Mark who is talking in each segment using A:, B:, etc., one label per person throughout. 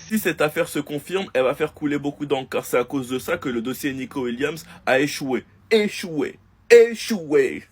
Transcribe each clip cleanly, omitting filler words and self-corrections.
A: Si cette affaire se confirme, elle va faire couler beaucoup d'encre, car c'est à cause de ça que le dossier Nico Williams a échoué. Échoué. Échoué.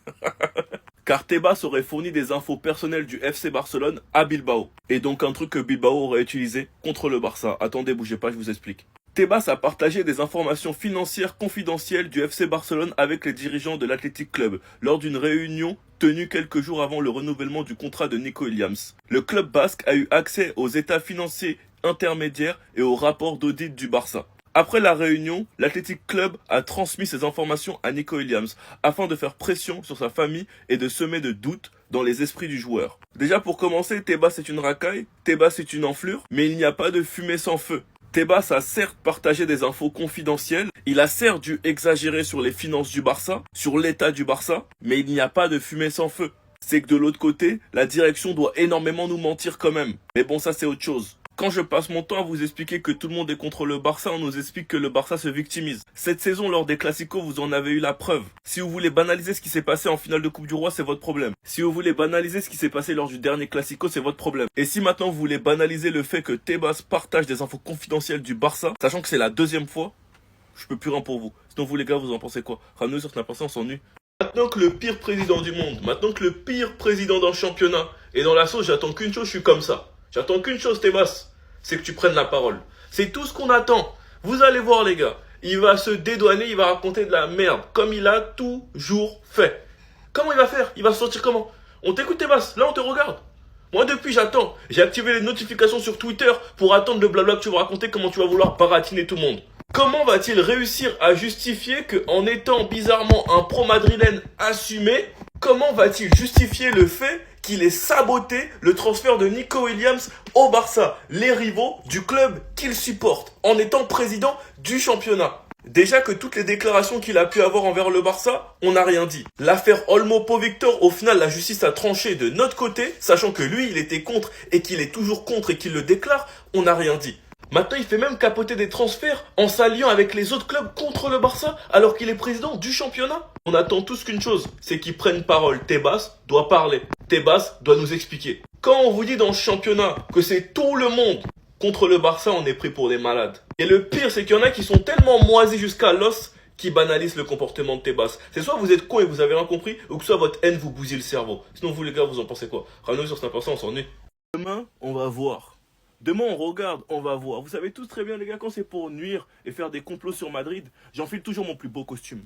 A: Car Tebas aurait fourni des infos personnelles du FC Barcelone à Bilbao. Et donc un truc que Bilbao aurait utilisé contre le Barça. Attendez, bougez pas, je vous explique. Tebas a partagé des informations financières confidentielles du FC Barcelone avec les dirigeants de l'Athletic Club lors d'une réunion tenue quelques jours avant le renouvellement du contrat de Nico Williams. Le club basque a eu accès aux états financiers intermédiaires et aux rapports d'audit du Barça. Après la réunion, l'Athletic Club a transmis ces informations à Nico Williams afin de faire pression sur sa famille et de semer de doutes dans les esprits du joueur. Déjà pour commencer, Tebas est une racaille, Tebas est une enflure, mais il n'y a pas de fumée sans feu. Tebas a certes partagé des infos confidentielles, il a certes dû exagérer sur les finances du Barça, sur l'état du Barça, mais il n'y a pas de fumée sans feu. C'est que de l'autre côté, la direction doit énormément nous mentir quand même. Mais bon, ça c'est autre chose. Quand je passe mon temps à vous expliquer que tout le monde est contre le Barça, on nous explique que le Barça se victimise. Cette saison, lors des Classicos, vous en avez eu la preuve. Si vous voulez banaliser ce qui s'est passé en finale de Coupe du Roi, c'est votre problème. Si vous voulez banaliser ce qui s'est passé lors du dernier Classico, c'est votre problème. Et si maintenant vous voulez banaliser le fait que Tebas partage des infos confidentielles du Barça, sachant que c'est la deuxième fois, je peux plus rien pour vous. Sinon vous les gars, vous en pensez quoi? Ramenez sur Snap, on s'ennuie. Maintenant que le pire président du monde, maintenant que le pire président d'un championnat est dans la sauce, j'attends qu'une chose, je suis comme ça. J'attends qu'une chose, Tebas, c'est que tu prennes la parole. C'est tout ce qu'on attend. Vous allez voir les gars, il va se dédouaner, il va raconter de la merde, comme il a toujours fait. Comment il va faire? Il va se sortir comment? On t'écoute Tebas, là on te regarde. Moi depuis j'attends, j'ai activé les notifications sur Twitter pour attendre le blabla que tu vas raconter, comment tu vas vouloir baratiner tout le monde. Comment va-t-il réussir à justifier qu'en étant bizarrement un pro-madrilène assumé, comment va-t-il justifier le fait qu'il ait saboté le transfert de Nico Williams au Barça, les rivaux du club qu'il supporte, en étant président du championnat? Déjà que toutes les déclarations qu'il a pu avoir envers le Barça, on n'a rien dit. L'affaire Olmo-Povictor, au final, la justice a tranché de notre côté, sachant que lui, il était contre et qu'il est toujours contre et qu'il le déclare, on n'a rien dit. Maintenant, il fait même capoter des transferts en s'alliant avec les autres clubs contre le Barça alors qu'il est président du championnat. On attend tous qu'une chose, c'est qu'il prenne parole. Tebas doit parler. Tebas doit nous expliquer. Quand on vous dit dans ce championnat que c'est tout le monde contre le Barça, on est pris pour des malades. Et le pire, c'est qu'il y en a qui sont tellement moisis jusqu'à l'os qui banalisent le comportement de Tebas. C'est soit vous êtes con et vous avez rien compris, ou que soit votre haine vous bousille le cerveau. Sinon vous les gars, vous en pensez quoi? Ramenez sur Snap, on s'ennuie. Demain, on va voir. Demain, on regarde, on va voir. Vous savez tous très bien, les gars, quand c'est pour nuire et faire des complots sur Madrid, j'enfile toujours mon plus beau costume.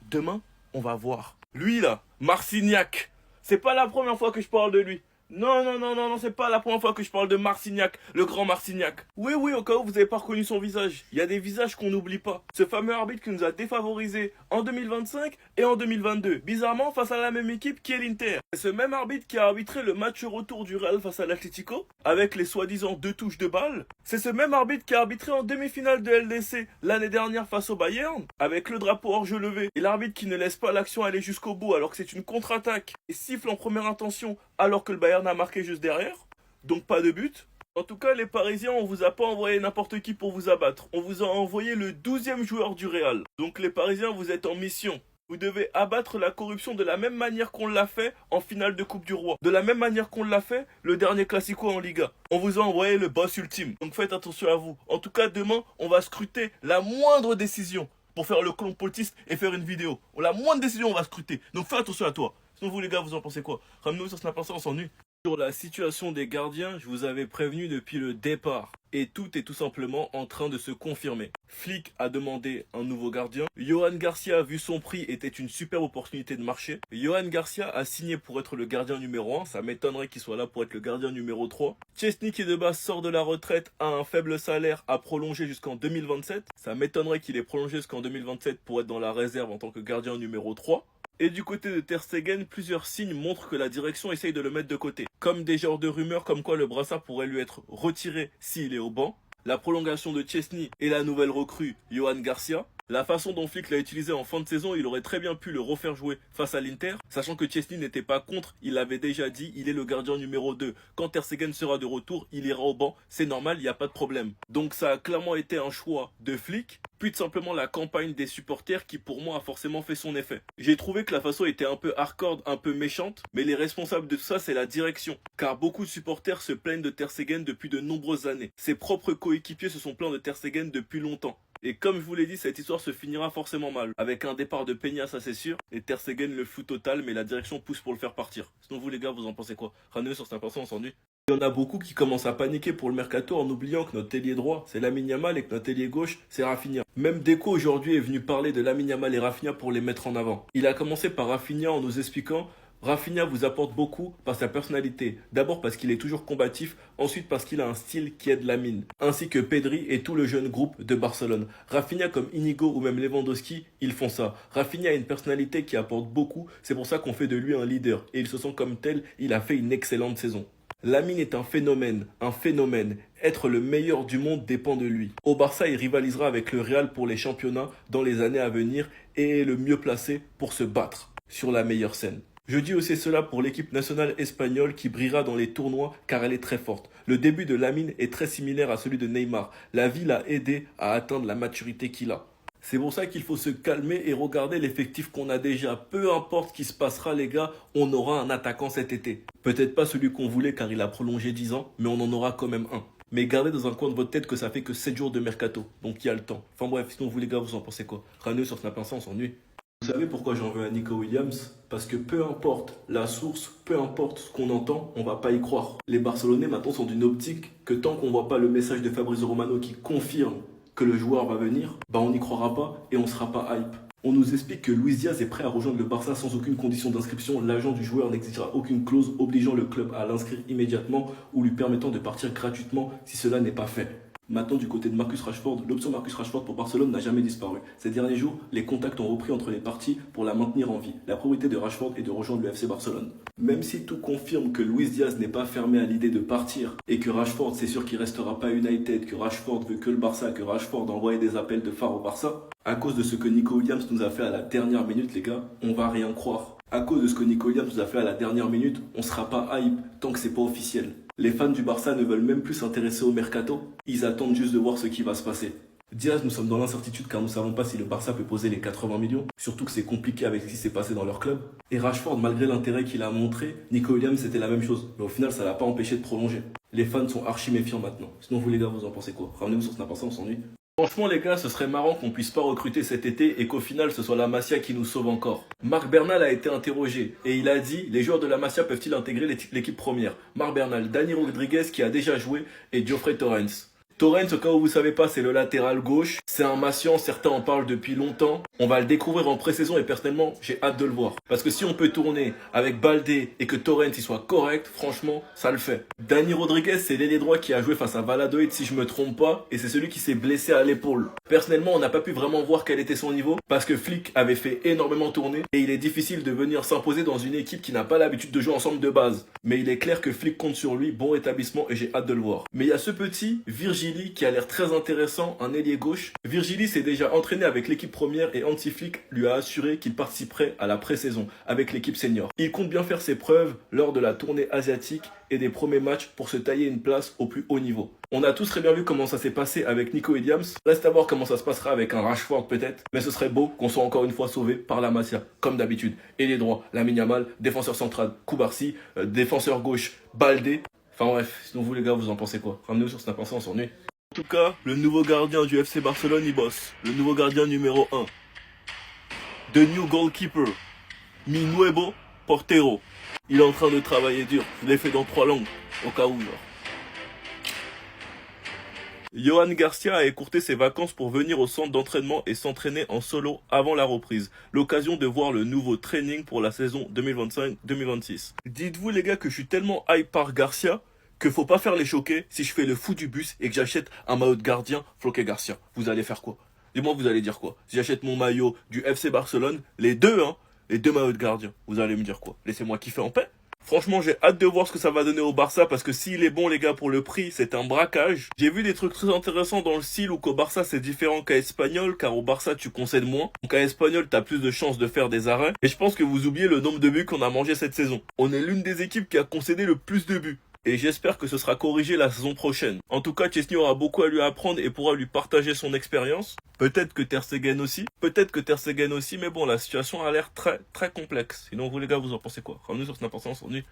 A: Demain, on va voir. Lui, là, Marcignac, c'est pas la première fois que je parle de lui. Non, c'est pas la première fois que je parle de Marcignac, le grand Marcignac. Oui, au cas où vous avez pas reconnu son visage. Il y a des visages qu'on n'oublie pas. Ce fameux arbitre qui nous a défavorisés en 2025 et en 2022. Bizarrement, face à la même équipe qui est l'Inter. C'est ce même arbitre qui a arbitré le match retour du Real face à l'Atlético, avec les soi-disant 2 touches de balle. C'est ce même arbitre qui a arbitré en demi-finale de LDC l'année dernière face au Bayern, avec le drapeau hors jeu levé. Et l'arbitre qui ne laisse pas l'action aller jusqu'au bout alors que c'est une contre-attaque et siffle en première intention alors que le Bayern a marqué juste derrière, donc pas de but. En tout cas, les Parisiens, on vous a pas envoyé n'importe qui pour vous abattre. On vous a envoyé le 12e joueur du Real. Donc les Parisiens, vous êtes en mission. Vous devez abattre la corruption de la même manière qu'on l'a fait en finale de Coupe du Roi. De la même manière qu'on l'a fait le dernier Classico en Liga. On vous a envoyé le boss ultime. Donc faites attention à vous. En tout cas, demain, on va scruter la moindre décision pour faire le complotiste et faire une vidéo. La moindre décision, on va scruter. Donc faites attention à toi. Sinon vous les gars, vous en pensez quoi? Ramenez-nous sur Snap, on s'ennuie. Sur la situation des gardiens, je vous avais prévenu depuis le départ. Et tout est tout simplement en train de se confirmer. Flick a demandé un nouveau gardien. Johan Garcia, vu son prix, était une superbe opportunité de marché. Johan Garcia a signé pour être le gardien numéro 1. Ça m'étonnerait qu'il soit là pour être le gardien numéro 3. Chesney, qui de base sort de la retraite, a un faible salaire, à prolonger jusqu'en 2027. Ça m'étonnerait qu'il ait prolongé jusqu'en 2027 pour être dans la réserve en tant que gardien numéro 3. Et du côté de Ter Stegen, plusieurs signes montrent que la direction essaye de le mettre de côté. Comme des genres de rumeurs comme quoi le brassard pourrait lui être retiré s'il est au banc. La prolongation de Chesney et la nouvelle recrue Johan Garcia. La façon dont Flick l'a utilisé en fin de saison, il aurait très bien pu le refaire jouer face à l'Inter, sachant que Chesney n'était pas contre, il l'avait déjà dit, il est le gardien numéro 2. Quand Ter Stegen sera de retour, il ira au banc, c'est normal, il n'y a pas de problème. Donc ça a clairement été un choix de Flick, puis de simplement la campagne des supporters qui pour moi a forcément fait son effet. J'ai trouvé que la façon était un peu hardcore, un peu méchante, mais les responsables de tout ça c'est la direction, car beaucoup de supporters se plaignent de Ter Stegen depuis de nombreuses années. Ses propres coéquipiers se sont plaints de Ter Stegen depuis longtemps. Et comme je vous l'ai dit, cette histoire se finira forcément mal. Avec un départ de Peña, ça c'est sûr. Et Ter Stegen le fout total, mais la direction pousse pour le faire partir. Sinon vous les gars, vous en pensez quoi? Ramenez sur 5%, on s'ennuie. Il y en a beaucoup qui commencent à paniquer pour le mercato en oubliant que notre ailier droit c'est Lamine Yamal et que notre ailier gauche c'est Rafinha. Même Deco aujourd'hui est venu parler de Lamine Yamal et Rafinha pour les mettre en avant. Il a commencé par Rafinha en nous expliquant: Rafinha vous apporte beaucoup par sa personnalité. D'abord parce qu'il est toujours combatif, ensuite parce qu'il a un style qui aide Lamine. Ainsi que Pedri et tout le jeune groupe de Barcelone. Rafinha comme Inigo ou même Lewandowski, ils font ça. Rafinha a une personnalité qui apporte beaucoup, c'est pour ça qu'on fait de lui un leader. Et il se sent comme tel, il a fait une excellente saison. Lamine est un phénomène, un phénomène. Être le meilleur du monde dépend de lui. Au Barça, il rivalisera avec le Real pour les championnats dans les années à venir et est le mieux placé pour se battre sur la meilleure scène. Je dis aussi cela pour l'équipe nationale espagnole qui brillera dans les tournois car elle est très forte. Le début de Lamine est très similaire à celui de Neymar. La vie l'a aidé à atteindre la maturité qu'il a. C'est pour ça qu'il faut se calmer et regarder l'effectif qu'on a déjà. Peu importe ce qui se passera les gars, on aura un attaquant cet été. Peut-être pas celui qu'on voulait car il a prolongé 10 ans, mais on en aura quand même un. Mais gardez dans un coin de votre tête que ça fait que 7 jours de mercato, donc il y a le temps. Enfin bref, sinon vous les gars, vous en pensez quoi? Ramenez sur Snap Instant, on s'ennuie. Vous savez pourquoi j'en veux à Nico Williams? Parce que peu importe la source, peu importe ce qu'on entend, on va pas y croire. Les Barcelonais maintenant sont d'une optique que tant qu'on voit pas le message de Fabrizio Romano qui confirme que le joueur va venir, bah on n'y croira pas et on sera pas hype. On nous explique que Luis Diaz est prêt à rejoindre le Barça sans aucune condition d'inscription. L'agent du joueur n'exigera aucune clause obligeant le club à l'inscrire immédiatement ou lui permettant de partir gratuitement si cela n'est pas fait. Maintenant, du côté de Marcus Rashford, l'option Marcus Rashford pour Barcelone n'a jamais disparu. Ces derniers jours, les contacts ont repris entre les parties pour la maintenir en vie. La priorité de Rashford est de rejoindre le FC Barcelone. Même si tout confirme que Luis Diaz n'est pas fermé à l'idée de partir et que Rashford, c'est sûr qu'il restera pas United, que Rashford veut que le Barça, que Rashford envoie des appels de phare au Barça, à cause de ce que Nico Williams nous a fait à la dernière minute, les gars, on va rien croire. À cause de ce que Nico Williams nous a fait à la dernière minute, on sera pas hype tant que c'est pas officiel. Les fans du Barça ne veulent même plus s'intéresser au mercato, ils attendent juste de voir ce qui va se passer. Diaz, nous sommes dans l'incertitude car nous ne savons pas si le Barça peut poser les 80 millions, surtout que c'est compliqué avec ce qui s'est passé dans leur club. Et Rashford, malgré l'intérêt qu'il a montré, Nico Williams c'était la même chose, mais au final ça l'a pas empêché de prolonger. Les fans sont archi méfiants maintenant. Sinon vous les gars, vous en pensez quoi? Ramenez-vous sur Snap Instant, on s'ennuie. Franchement les gars, ce serait marrant qu'on puisse pas recruter cet été et qu'au final ce soit la Masia qui nous sauve encore. Marc Bernal a été interrogé et il a dit: les joueurs de la Masia peuvent-ils intégrer l'équipe première? Marc Bernal, Dani Rodriguez qui a déjà joué et Geoffrey Torrens. Torrens, au cas où vous savez pas, c'est le latéral gauche. C'est un Massian, certains en parlent depuis longtemps. On va le découvrir en pré-saison et personnellement, j'ai hâte de le voir. Parce que si on peut tourner avec Baldé et que Torrens il soit correct, franchement, ça le fait. Dani Rodriguez, c'est l'ailier droit qui a joué face à Valladolid si je me trompe pas, et c'est celui qui s'est blessé à l'épaule. Personnellement, on n'a pas pu vraiment voir quel était son niveau parce que Flick avait fait énormément tourner et il est difficile de venir s'imposer dans une équipe qui n'a pas l'habitude de jouer ensemble de base. Mais il est clair que Flick compte sur lui, bon rétablissement et j'ai hâte de le voir. Mais il y a ce petit Virgili qui a l'air très intéressant, un ailier gauche. Virgili s'est déjà entraîné avec l'équipe première et Hansi Flick lui a assuré qu'il participerait à la pré-saison avec l'équipe senior. Il compte bien faire ses preuves lors de la tournée asiatique et des premiers matchs pour se tailler une place au plus haut niveau. On a tous très bien vu comment ça s'est passé avec Nico Williams. Reste à voir comment ça se passera avec un Rashford peut-être. Mais ce serait beau qu'on soit encore une fois sauvé par la Masia, comme d'habitude. Et les droits, Lamine Yamal, défenseur central, Koubarsi, défenseur gauche, Baldé. Enfin bref, sinon vous les gars, vous en pensez quoi? Ramenez-nous sur Snap Instant, on s'ennuie. En tout cas, le nouveau gardien du FC Barcelone, il bosse. Le nouveau gardien numéro 1. The new goalkeeper. Mi nuevo portero. Il est en train de travailler dur. Je l'ai fait dans 3 langues. Au cas où, genre. Johan Garcia a écourté ses vacances pour venir au centre d'entraînement et s'entraîner en solo avant la reprise. L'occasion de voir le nouveau training pour la saison 2025-2026. Dites-vous les gars que je suis tellement hype par Garcia que faut pas faire les choquer si je fais le fou du bus et que j'achète un maillot de gardien Floqué Garcia. Vous allez faire quoi? Dis-moi, vous allez dire quoi? Si j'achète mon maillot du FC Barcelone, les deux maillots de gardien, vous allez me dire quoi? Laissez-moi kiffer en paix. Franchement, j'ai hâte de voir ce que ça va donner au Barça parce que s'il est bon, les gars, pour le prix, c'est un braquage. J'ai vu des trucs très intéressants dans le style où qu'au Barça, c'est différent qu'à Espanyol, car au Barça, tu concèdes moins. Donc à Espanyol, t'as plus de chances de faire des arrêts. Et je pense que vous oubliez le nombre de buts qu'on a mangé cette saison. On est l'une des équipes qui a concédé le plus de buts. Et j'espère que ce sera corrigé la saison prochaine. En tout cas, Chesney aura beaucoup à lui apprendre et pourra lui partager son expérience. Peut-être que Ter Stegen aussi, mais bon, la situation a l'air très très complexe. Sinon, vous les gars, vous en pensez quoi? Ramenez sur Snap, on s'ennuie.